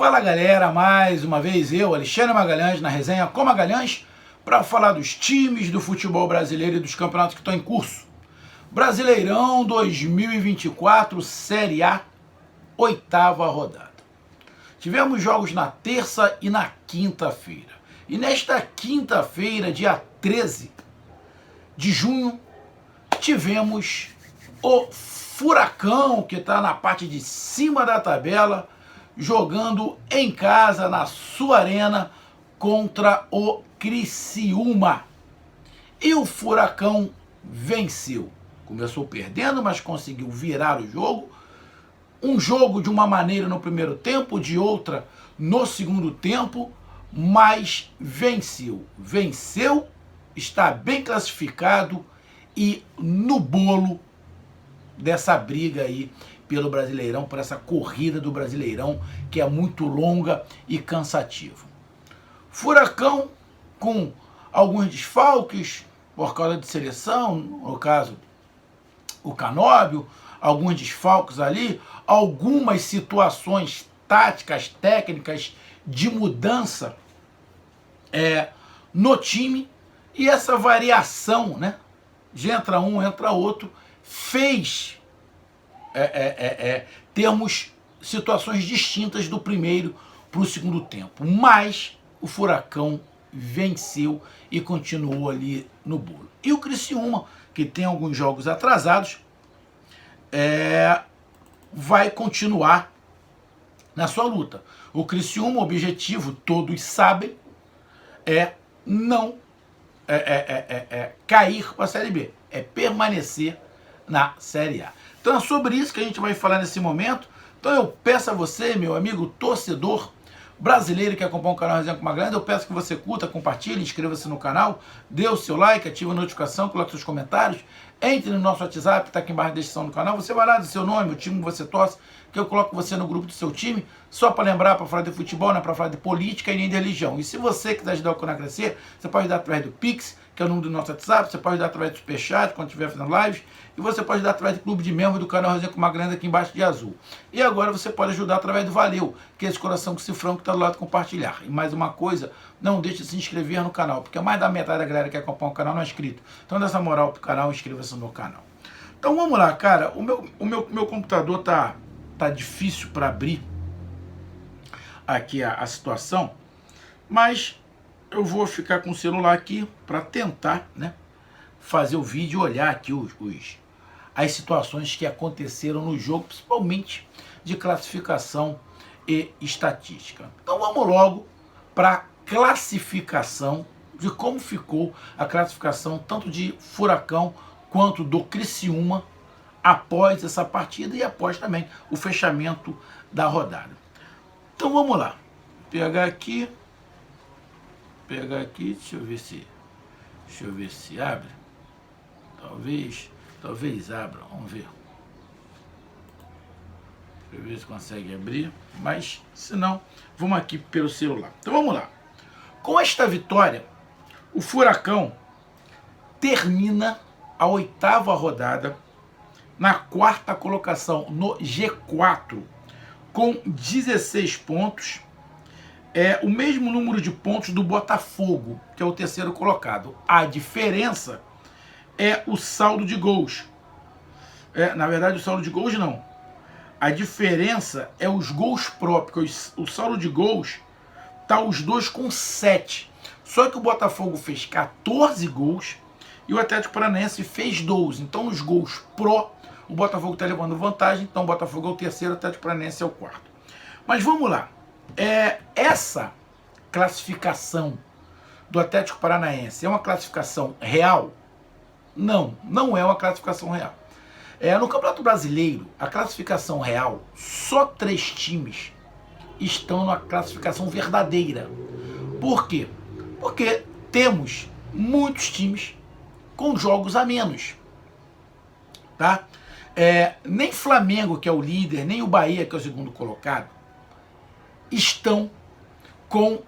Fala galera, mais uma vez eu, Alexandre Magalhães, na resenha com Magalhães, para falar dos times do futebol brasileiro e dos campeonatos que estão em curso. Brasileirão 2024, Série A, 8ª rodada. Tivemos jogos na terça e na quinta-feira. E nesta quinta-feira, dia 13 de junho, tivemos o Furacão, que está na parte de cima da tabela, jogando em casa, na sua arena, contra o Criciúma. E o Furacão venceu. Começou perdendo, mas conseguiu virar o jogo. Um jogo de uma maneira no primeiro tempo, de outra no segundo tempo, mas venceu. Venceu, está bem classificado e no bolo dessa briga aí pelo Brasileirão, por essa corrida do Brasileirão, que é muito longa e cansativa. Furacão com alguns desfalques por causa de seleção, no caso o Canóbio, alguns desfalques ali, algumas situações táticas, técnicas de mudança no time, e essa variação, né, de entra um, entra outro, fez termos situações distintas do primeiro para o segundo tempo. Mas o Furacão venceu e continuou ali no bolo. E o Criciúma, que tem alguns jogos atrasados, vai continuar na sua luta. O Criciúma, o objetivo, todos sabem, é não cair para a Série B, é permanecer na Série A. Então é sobre isso que a gente vai falar nesse momento. Então eu peço a você, meu amigo torcedor brasileiro que acompanha o canal Resenha com Magalhães, eu peço que você curta, compartilhe, inscreva-se no canal, dê o seu like, ative a notificação, coloque seus comentários, entre no nosso WhatsApp, está aqui embaixo na descrição do canal, você vai lá do seu nome, o time que você torce, que eu coloco você no grupo do seu time, só para lembrar, para falar de futebol, não é para falar de política e nem de religião. E se você quiser ajudar o canal a crescer, você pode ajudar através do Pix, que é o número do nosso WhatsApp, você pode ajudar através do Superchat, quando estiver fazendo lives, e você pode ajudar através do clube de membros do canal Resenha com Magalhães aqui embaixo de azul. E agora você pode ajudar através do Valeu, que é esse coração com cifrão que está do lado de compartilhar. E mais uma coisa, não deixe de se inscrever no canal, porque mais da metade da galera que acompanha o canal não é inscrito. Então dá essa moral pro canal, inscreva-se no canal. Então vamos lá, cara, o meu computador tá difícil para abrir aqui a situação, mas eu vou ficar com o celular aqui para tentar, né, fazer o vídeo e olhar aqui as situações que aconteceram no jogo, principalmente de classificação e estatística. Então vamos logo para a classificação, de como ficou a classificação tanto de Furacão quanto do Criciúma após essa partida e após também o fechamento da rodada. Então vamos lá, pegar aqui, deixa eu ver se abre, talvez abra, vamos ver, deixa eu ver se consegue abrir, mas se não, vamos aqui pelo celular. Então vamos lá, com esta vitória, o Furacão termina a 8ª rodada na 4ª colocação no G4 com 16 pontos, o mesmo número de pontos do Botafogo, que é o terceiro colocado. A diferença é o saldo de gols. Na verdade, o saldo de gols não. A diferença é os gols próprios. O saldo de gols tá os dois com 7. Só que o Botafogo fez 14 gols e o Atlético Paranaense fez 12. Então, nos gols o Botafogo está levando vantagem. Então, o Botafogo é o terceiro, o Atlético Paranaense é o quarto. Mas vamos lá. Essa classificação do Atlético Paranaense é uma classificação real? Não, não é uma classificação real. No Campeonato Brasileiro, a classificação real, só 3 times estão na classificação verdadeira. Por quê? Porque temos muitos times com jogos a menos, tá? Nem Flamengo, que é o líder, nem o Bahia, que é o segundo colocado, estão com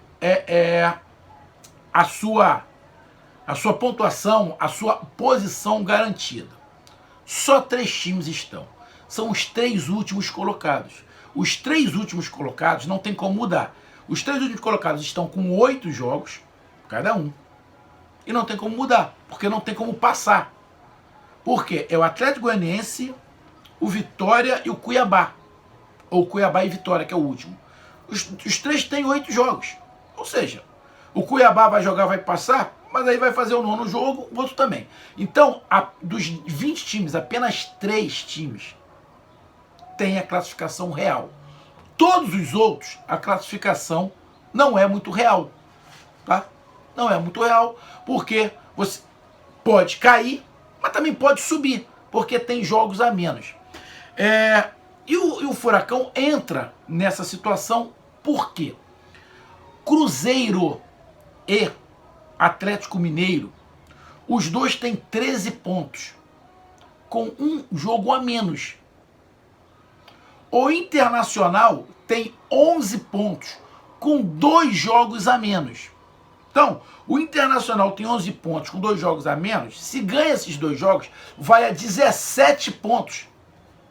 a sua pontuação, a sua posição garantida. Só 3 times estão. São os 3 últimos colocados. os 3 últimos colocados não tem como mudar. Os 3 últimos colocados estão com 8 jogos, cada um. E não tem como mudar, porque não tem como passar. Por quê? É o Atlético Goianiense, o Vitória e o Cuiabá. Ou Cuiabá e Vitória, que é o último. Os 3 têm 8 jogos. Ou seja, o Cuiabá vai jogar, vai passar, mas aí vai fazer o 9º jogo, o outro também. Então, dos 20 times, apenas 3 times têm a classificação real. Todos os outros, a classificação não é muito real. Tá? Não é muito real, porque você pode cair, mas também pode subir, porque tem jogos a menos. E o Furacão entra nessa situação por quê? Cruzeiro e Atlético Mineiro, os dois têm 13 pontos, com um jogo a menos. O Internacional tem 11 pontos, com 2 jogos a menos. Então, o Internacional tem 11 pontos, com 2 jogos a menos. Se ganha esses 2 jogos, vai a 17 pontos.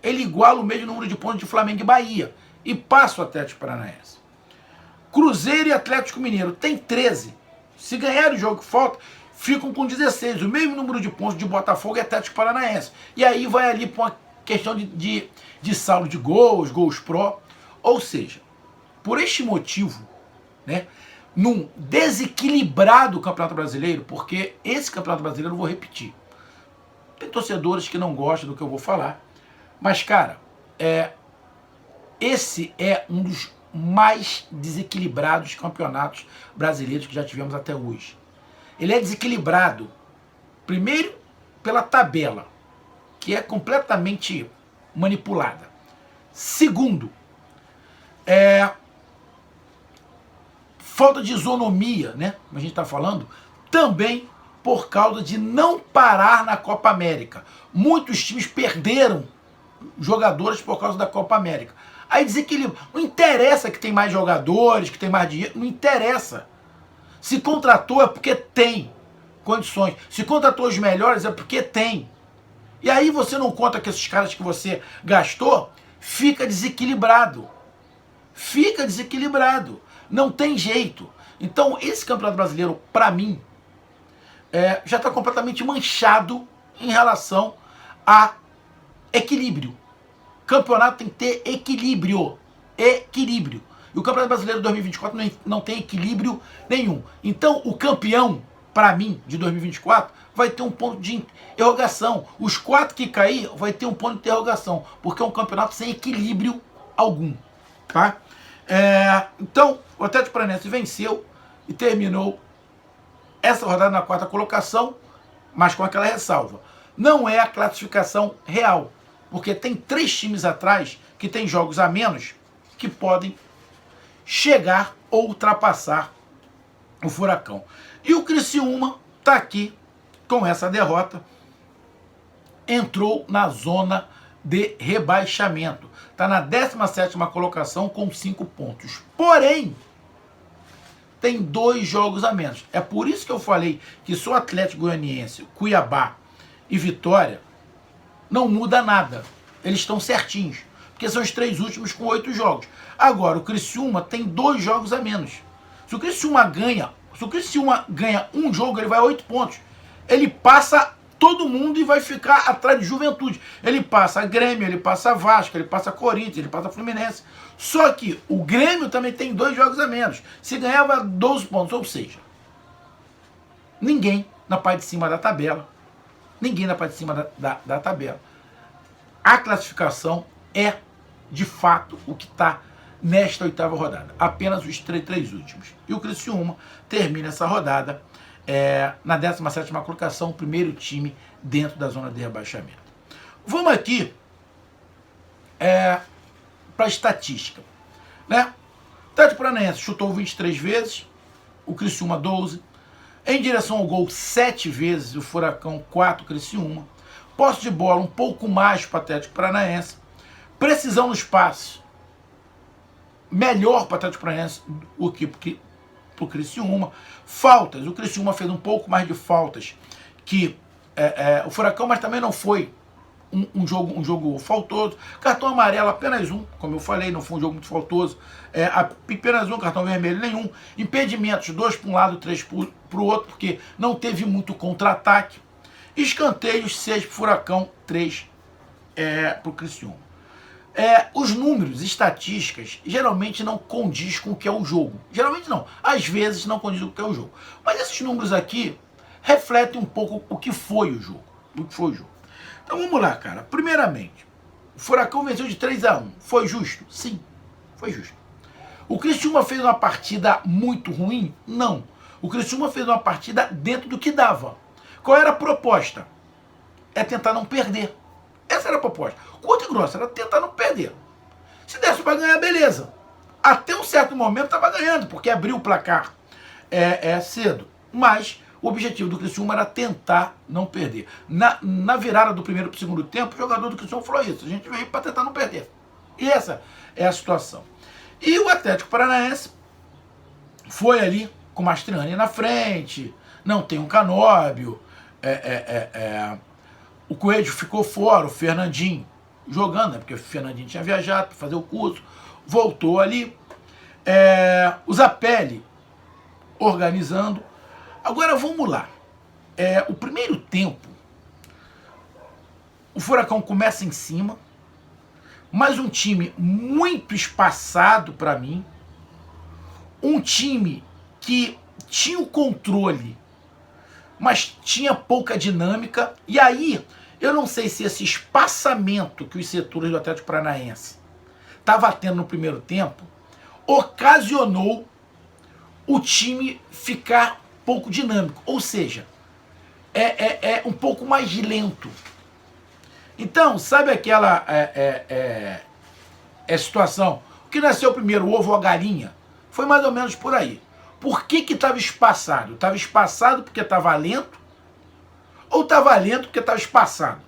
Ele iguala o mesmo número de pontos de Flamengo e Bahia. E passa o Atlético Paranaense. Cruzeiro e Atlético Mineiro tem 13. Se ganhar o jogo que falta, ficam com 16. O mesmo número de pontos de Botafogo e Atlético Paranaense. E aí vai ali para uma questão de saldo de gols pró. Ou seja, por este motivo, né, num desequilibrado Campeonato Brasileiro, porque esse Campeonato Brasileiro eu vou repetir. Tem torcedores que não gostam do que eu vou falar, mas, cara, esse é um dos mais desequilibrados campeonatos brasileiros que já tivemos até hoje. Ele é desequilibrado, primeiro, pela tabela, que é completamente manipulada. Segundo, falta de isonomia, né? Como a gente está falando, também por causa de não parar na Copa América. Muitos times perderam jogadores por causa da Copa América. Aí desequilíbrio. Não interessa que tem mais jogadores, que tem mais dinheiro, não interessa. Se contratou é porque tem condições. Se contratou os melhores é porque tem. E aí você não conta que esses caras que você gastou, fica desequilibrado. Fica desequilibrado. Não tem jeito. Então, esse Campeonato Brasileiro, para mim, já está completamente manchado em relação a equilíbrio. Campeonato tem que ter equilíbrio. Equilíbrio. E o Campeonato Brasileiro de 2024 não tem equilíbrio nenhum. Então, o campeão, para mim, de 2024, vai ter um ponto de interrogação. Os 4 que cair vai ter um ponto de interrogação, porque é um campeonato sem equilíbrio algum. Tá? Então, o Atlético Paranaense venceu e terminou essa rodada na 4ª colocação, mas com aquela ressalva. Não é a classificação real, porque tem 3 times atrás que tem jogos a menos que podem chegar ou ultrapassar o Furacão. E o Criciúma está aqui com essa derrota, entrou na zona de rebaixamento. Está na 17ª colocação com 5 pontos. Porém, tem 2 jogos a menos. É por isso que eu falei que se o Atlético Goianiense, Cuiabá e Vitória não muda nada. Eles estão certinhos. Porque são os 3 últimos com 8 jogos. Agora, o Criciúma tem 2 jogos a menos. Se o Criciúma ganha um jogo, ele vai a 8 pontos. Ele passa todo mundo e vai ficar atrás de Juventude. Ele passa a Grêmio, ele passa a Vasco, ele passa a Corinthians, ele passa a Fluminense. Só que o Grêmio também tem 2 jogos a menos. Se ganhava 12 pontos, ou seja, ninguém na parte de cima da tabela. Ninguém na parte de cima da tabela. A classificação é, de fato, o que está nesta 8ª rodada. Apenas os 3 últimos. E o Criciúma termina essa rodada na 17ª colocação, o primeiro time dentro da zona de rebaixamento. Vamos aqui para a estatística. Né? O Atlético Paranaense chutou 23 vezes, o Criciúma 12. Em direção ao gol 7 vezes, o Furacão 4, Criciúma. Posse de bola um pouco mais para o Atlético Paranaense. Precisão nos passes melhor para o Atlético Paranaense do que para o Criciúma. Faltas, o Criciúma fez um pouco mais de faltas que o Furacão, mas também não foi um jogo faltoso. Cartão amarelo apenas um, como eu falei, não foi um jogo muito faltoso. Apenas um, cartão vermelho nenhum. Impedimentos, 2 para um lado, 3 para o outro, porque não teve muito contra-ataque. Escanteios, 6 para o Furacão, 3 para o Criciúma. Os números, estatísticas, geralmente não condiz com o que é o jogo. Geralmente não. Às vezes não condiz com o que é o jogo. Mas esses números aqui refletem um pouco o que foi o jogo. Então vamos lá, cara. Primeiramente, o Furacão venceu de 3-1. Foi justo? Sim, foi justo. O Criciúma fez uma partida muito ruim? Não. O Criciúma fez uma partida dentro do que dava. Qual era a proposta? Tentar não perder. Essa era a proposta. Curta e grossa, era tentar não perder. Se desse para ganhar, beleza. Até um certo momento estava ganhando, porque abriu o placar cedo. Mas o objetivo do Criciúma era tentar não perder. Na virada do primeiro para o segundo tempo, o jogador do Criciúma falou isso. A gente veio para tentar não perder. E essa é a situação. E o Atlético Paranaense foi ali com o Mastriani na frente. Não tem um Canóbio. O Coelho ficou fora, o Fernandinho jogando, né, porque o Fernandinho tinha viajado para fazer o curso, voltou ali. O Zapelli organizando. Agora vamos lá. O primeiro tempo, o Furacão começa em cima, mas um time muito espaçado para mim, um time que tinha o controle, mas tinha pouca dinâmica. E aí, eu não sei se esse espaçamento que os setores do Atlético Paranaense estava tendo no primeiro tempo ocasionou o time ficar pouco dinâmico, ou seja, um pouco mais lento. Então, sabe aquela situação? O que nasceu primeiro, o ovo ou a galinha? Foi mais ou menos por aí. Por que estava espaçado? Estava espaçado porque estava lento? Ou estava lento porque estava espaçado?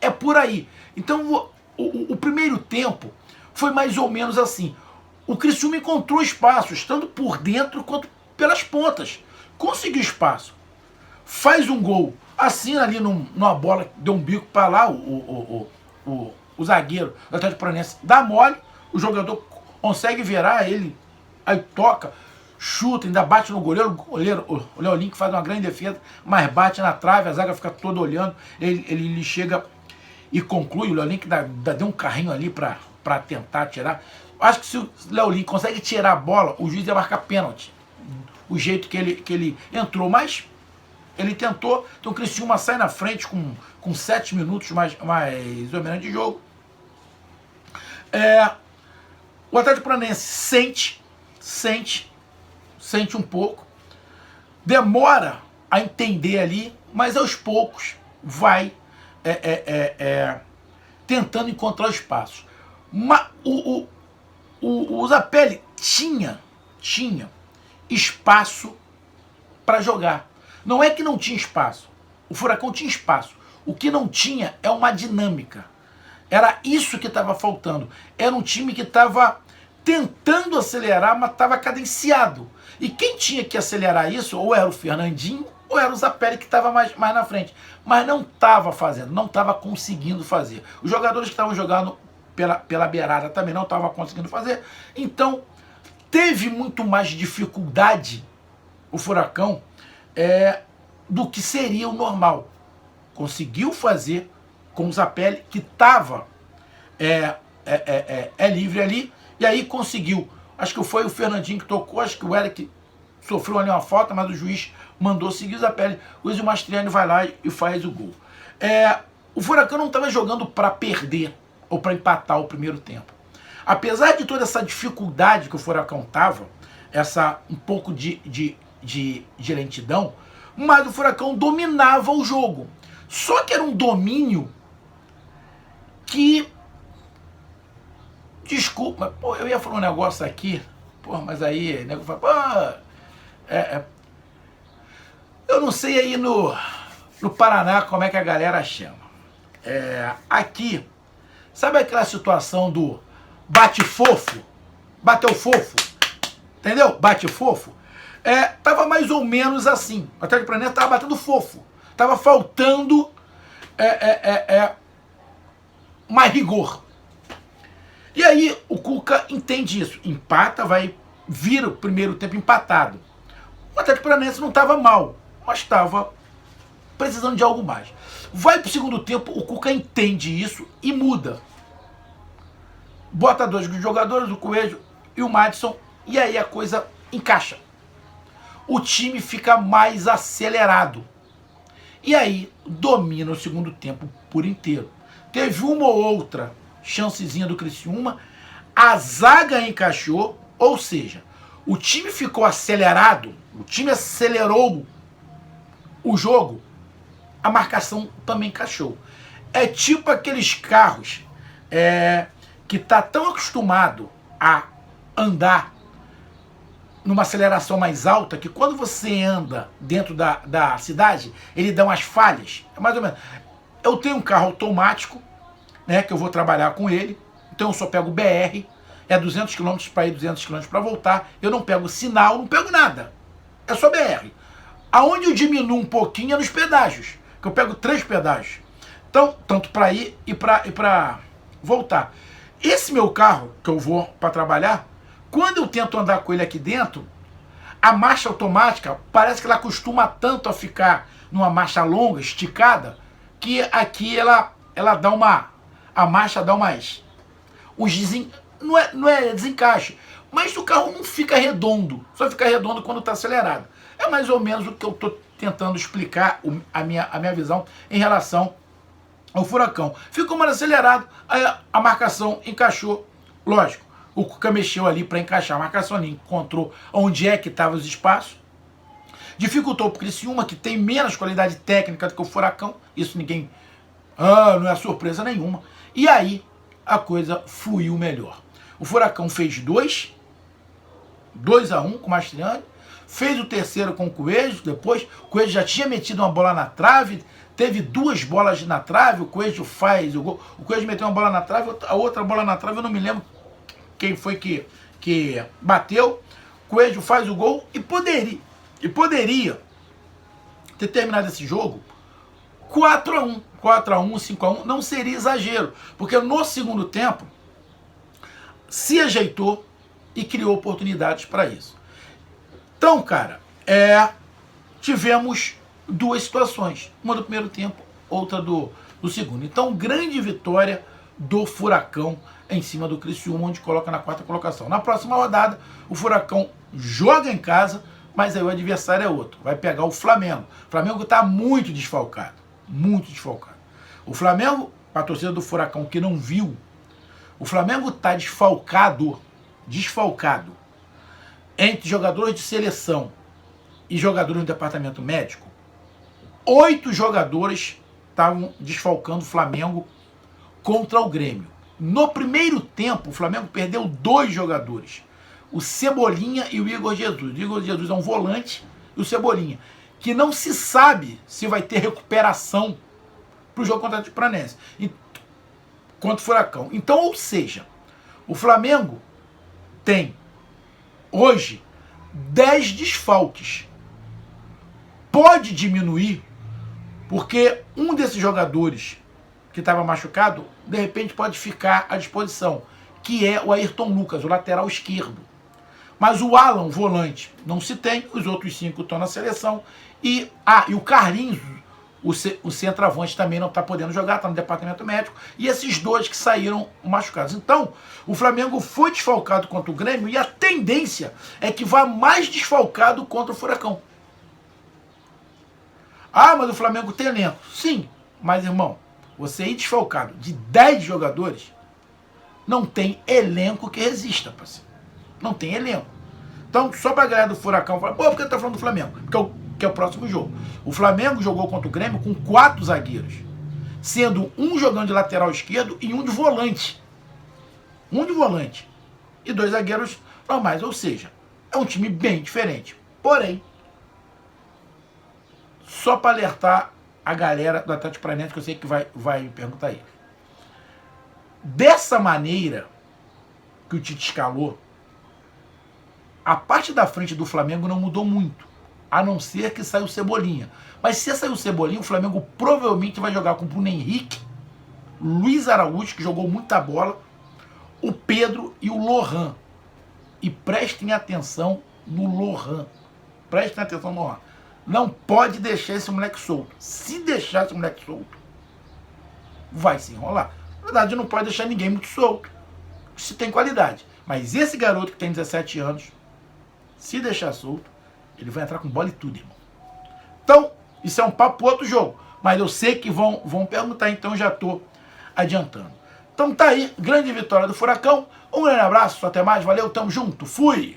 É por aí. Então, o primeiro tempo foi mais ou menos assim. O Criciúma encontrou espaços, tanto por dentro quanto pelas pontas. Conseguiu espaço. Faz um gol. Assina ali numa bola, deu um bico para lá, o zagueiro do Atlético Paranaense dá mole, o jogador consegue virar, ele aí toca, chuta, ainda bate no goleiro, o Leolin que faz uma grande defesa, mas bate na trave, a zaga fica toda olhando, ele chega e conclui, o Leolin que deu um carrinho ali para tentar tirar. Acho que se o Leolin consegue tirar a bola, o juiz ia marcar pênalti. O jeito que ele entrou, mas ele tentou. Então o Criciúma sai na frente com 7 minutos mais ou menos de jogo. O Atlético Paranaense sente um pouco, demora a entender ali, mas aos poucos vai tentando encontrar espaços. Mas o Zapelli tinha espaço para jogar. Não é que não tinha espaço. O Furacão tinha espaço. O que não tinha é uma dinâmica. Era isso que estava faltando. Era um time que estava tentando acelerar, mas estava cadenciado. E quem tinha que acelerar isso, ou era o Fernandinho, ou era o Zapelli que estava mais na frente. Mas não estava fazendo, não estava conseguindo fazer. Os jogadores que estavam jogando pela beirada também não estavam conseguindo fazer. Então, teve muito mais dificuldade o Furacão do que seria o normal. Conseguiu fazer com o Zapelli, que estava livre ali, e aí conseguiu. Acho que foi o Fernandinho que tocou, acho que o Eric sofreu ali uma falta, mas o juiz mandou seguir o Zapelli. O Ezio Mastriani vai lá e faz o gol. O Furacão não estava jogando para perder ou para empatar o primeiro tempo. Apesar de toda essa dificuldade que o Furacão estava, um pouco de lentidão, mas o Furacão dominava o jogo. Só que era um domínio que... Desculpa, eu ia falar um negócio aqui, mas aí o nego fala, eu não sei aí no Paraná como é que a galera chama. Aqui, sabe aquela situação do bate-fofo? Bateu fofo? Entendeu? Bate-fofo? Tava mais ou menos assim. O Atlético Paranaense tava batendo fofo. Tava faltando mais rigor. E aí o Cuca entende isso, empata, vira o primeiro tempo empatado. O Atlético Paranaense não estava mal, mas estava precisando de algo mais. Vai para o segundo tempo, o Cuca entende isso e muda. Bota dois jogadores, o Coelho e o Madison, e aí a coisa encaixa. O time fica mais acelerado. E aí domina o segundo tempo por inteiro. Teve uma ou outra chancezinha do Criciúma, a zaga encaixou, ou seja, o time ficou acelerado, o time acelerou o jogo, a marcação também encaixou. É tipo aqueles carros que tá tão acostumado a andar numa aceleração mais alta que quando você anda dentro da cidade, ele dá umas falhas. É mais ou menos. Eu tenho um carro automático, né, que eu vou trabalhar com ele, então eu só pego BR, é 200 km para ir, 200 km para voltar, eu não pego sinal, não pego nada, é só BR. Aonde eu diminuo um pouquinho é nos pedágios, que eu pego 3 pedágios, então, tanto para ir e para voltar. Esse meu carro, que eu vou para trabalhar, quando eu tento andar com ele aqui dentro, a marcha automática parece que ela acostuma tanto a ficar numa marcha longa, esticada, que aqui ela dá a marcha dá não é desencaixe, mas o carro não fica redondo, só fica redondo quando está acelerado. É mais ou menos o que eu estou tentando explicar, a minha visão em relação ao Furacão. Ficou mais acelerado, aí a marcação encaixou, lógico, o Cuca mexeu ali para encaixar a marcação ali, encontrou onde é que estavam os espaços, dificultou para o Criciúma, que tem menos qualidade técnica do que o Furacão, isso ninguém... não é surpresa nenhuma. E aí a coisa fluiu melhor. O Furacão fez 2-1 com o Mastriani, fez o terceiro com o Coelho, depois o Coelho já tinha metido uma bola na trave, teve 2 bolas na trave, o Coelho faz o gol, o Coelho meteu uma bola na trave, a outra bola na trave, eu não me lembro quem foi que bateu, o Coelho faz o gol e poderia ter terminado esse jogo 4-1, 5-1, não seria exagero, porque no segundo tempo se ajeitou e criou oportunidades para isso. Então, cara, tivemos 2 situações, uma do primeiro tempo, outra do segundo. Então, grande vitória do Furacão em cima do Criciúma, onde coloca na 4ª colocação. Na próxima rodada, o Furacão joga em casa, mas aí o adversário é outro, vai pegar o Flamengo. O Flamengo está muito desfalcado. Muito desfalcado. O Flamengo, para a torcida do Furacão que não viu, o Flamengo está desfalcado entre jogadores de seleção e jogadores do departamento médico. 8 jogadores estavam desfalcando o Flamengo contra o Grêmio. No primeiro tempo, o Flamengo perdeu 2 jogadores, o Cebolinha e o Igor Jesus. O Igor Jesus é um volante e o Cebolinha, que não se sabe se vai ter recuperação para o jogo contra o Atlético Paranaense, contra o Furacão. Então, ou seja, o Flamengo tem hoje 10 desfalques. Pode diminuir, porque um desses jogadores que estava machucado, de repente pode ficar à disposição, que é o Ayrton Lucas, o lateral esquerdo. Mas o Alan, o volante, não se tem, os outros 5 estão na seleção. E o Carlinhos, o centroavante, também não está podendo jogar, está no departamento médico. E esses 2 que saíram machucados. Então, o Flamengo foi desfalcado contra o Grêmio e a tendência é que vá mais desfalcado contra o Furacão. Mas o Flamengo tem elenco. Sim, mas, irmão, você ir desfalcado de 10 jogadores, não tem elenco que resista, parceiro. Não tem elenco. Então, só pra galera do Furacão falar, por que tá falando do Flamengo? Porque é o próximo jogo. O Flamengo jogou contra o Grêmio com 4 zagueiros, sendo um jogando de lateral esquerdo e um de volante. E 2 zagueiros normais. Ou seja, é um time bem diferente. Porém, só para alertar a galera do Atlético Paranaense, que eu sei que vai me perguntar isso. Dessa maneira que o Tite escalou, a parte da frente do Flamengo não mudou muito, a não ser que saiu o Cebolinha. Mas se sair o Cebolinha, o Flamengo provavelmente vai jogar com o Bruno Henrique Luiz Araújo, que jogou muita bola, o Pedro e o Lohan. E prestem atenção no Lohan. Prestem atenção no Lohan. Não pode deixar esse moleque solto. Se deixar esse moleque solto, vai se enrolar. Na verdade, não pode deixar ninguém muito solto, se tem qualidade. Mas esse garoto que tem 17 anos, se deixar solto, ele vai entrar com bola e tudo, irmão. Então, isso é um papo pro outro jogo. Mas eu sei que vão perguntar, então eu já tô adiantando. Então tá aí, grande vitória do Furacão. Um grande abraço, até mais, valeu, tamo junto, fui!